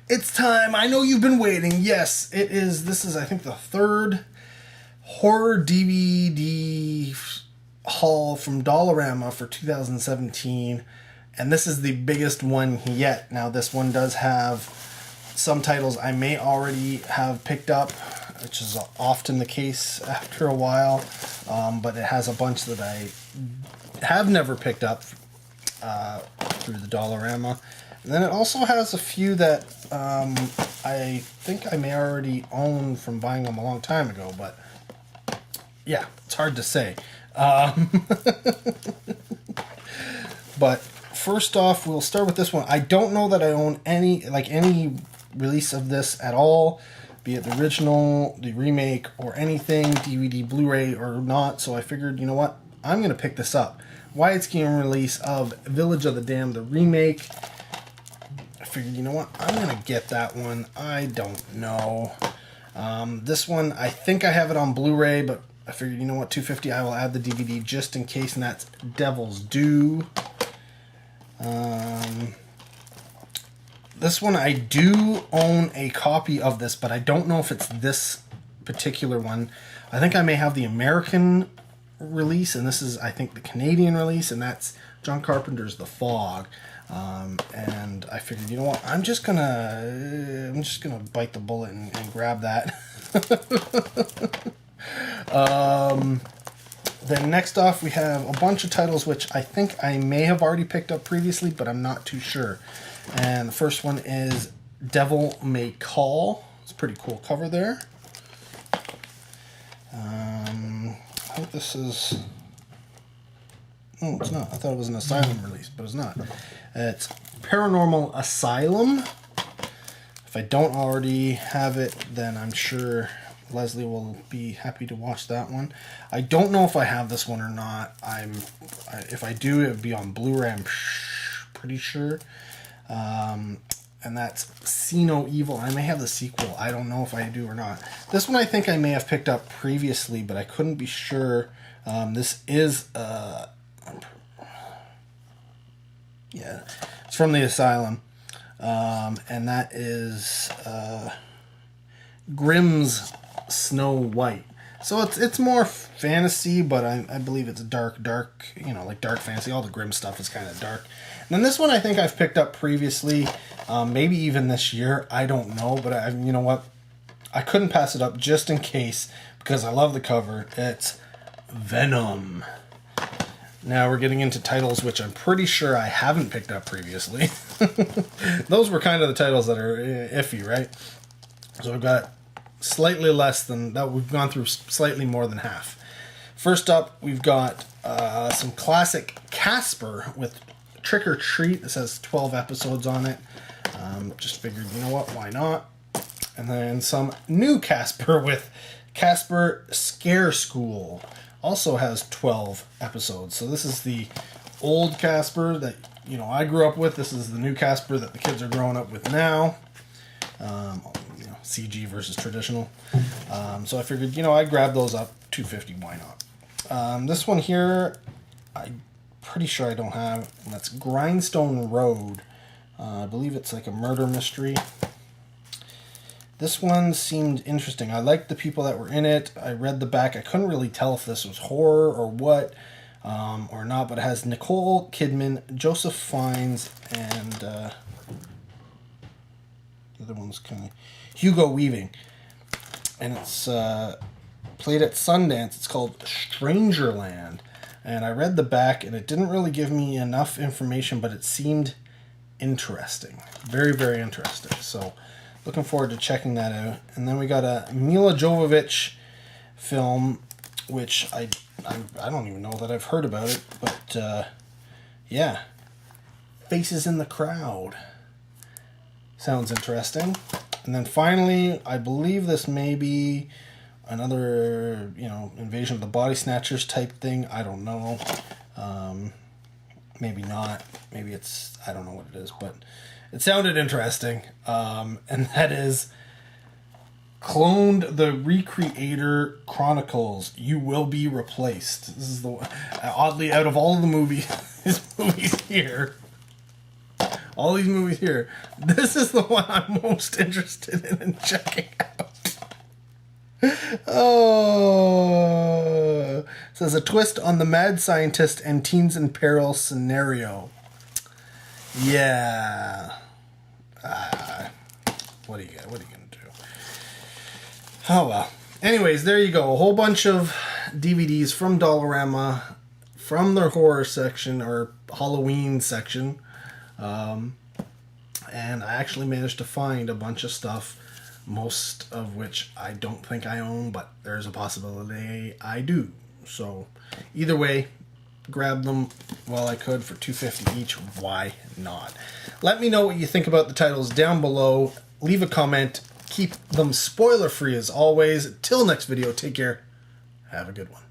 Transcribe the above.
It's time. I know you've been waiting. Yes, it is. This is, I think, the third horror DVD haul from Dollarama for 2017. And this is the biggest one yet. Now, this one does have some titles I may already have picked up, which is often the case after a while. But it has a bunch that I have never picked up through the Dollarama. And then it also has a few that I think I may already own from buying them a long time ago, but yeah, it's hard to say. But first off, we'll start with this one. I don't know that I own any release of this at all, be it the original, the remake, or anything, DVD, Blu-ray, or not, so I figured, you know what, I'm going to pick this up. Widescreen release of Village of the Damned, the remake. I figured, you know what, I'm going to get that one. I don't know. This one, I think I have it on Blu-ray, but I figured, you know what, $2.50, I will add the DVD just in case, and that's Devil's Due. This one, I do own a copy of this, but I don't know if it's this particular one. I think I may have the American release, and this is, I think, the Canadian release, and that's John Carpenter's The Fog. And I figured, you know what, I'm just gonna bite the bullet and grab that. Then next off, we have a bunch of titles which I think I may have already picked up previously, but I'm not too sure. And the first one is Devil May Call. It's a pretty cool cover there. I think this is... Oh, it's not. I thought it was an Asylum release, but it's not. It's Paranormal Asylum. If I don't already have it, then I'm sure Leslie will be happy to watch that one. I don't know if I have this one or not. If I do, it would be on Blu-ray, I'm pretty sure. And that's See No Evil. I may have the sequel. I don't know if I do or not. This one I think I may have picked up previously, but I couldn't be sure. This is... yeah, it's from the Asylum. And that is Grimm's Snow White. So it's more fantasy, but I believe it's dark, like dark fantasy. All the Grimm stuff is kind of dark. And then this one I think I've picked up previously, maybe even this year. I don't know, but you know what? I couldn't pass it up just in case because I love the cover. It's Venom. Now we're getting into titles which I'm pretty sure I haven't picked up previously. Those were kind of the titles that are iffy, right? So we've got slightly less than that. We've gone through slightly more than half. First up, we've got some classic Casper with Trick or Treat. This has 12 episodes on it. Just figured, you know what, why not? And then some new Casper with Casper Scare School. Also has 12 episodes. So this is the old Casper that, you know, I grew up with. This is the new Casper that the kids are growing up with now. CG versus traditional. So I figured, you know, I'd grab those up. $2.50, why not? This one here, I'm pretty sure I don't have. And that's Grindstone Road. I believe it's like a murder mystery. This one seemed interesting. I liked the people that were in it. I read the back. I couldn't really tell if this was horror or what, or not, but it has Nicole Kidman, Joseph Fiennes, and the other one's kind of Hugo Weaving. And it's played at Sundance. It's called Strangerland. And I read the back, and it didn't really give me enough information, but it seemed interesting. Very, very interesting. So looking forward to checking that out. And then we got a Mila Jovovich film, which I don't even know that I've heard about it, but yeah, Faces in the Crowd. Sounds interesting. And then finally, I believe this may be another, Invasion of the Body Snatchers type thing. I don't know. Maybe not. Maybe it's, I don't know what it is, but it sounded interesting. And that is Cloned the Recreator Chronicles. You Will Be Replaced. This is the oddly, out of all of the movies here, all these movies here, this is the one I'm most interested in checking out. Oh, it says a twist on the mad scientist and teens in peril scenario. Yeah. What are you gonna do? Oh well. Anyways, there you go. A whole bunch of DVDs from Dollarama, from their horror section or Halloween section, and I actually managed to find a bunch of stuff, most of which I don't think I own, but there's a possibility I do. So either way, grab them while I could for $2.50 each. Why not? Let me know what you think about the titles down below. Leave a comment. Keep them spoiler free as always. Till next video, take care. Have a good one.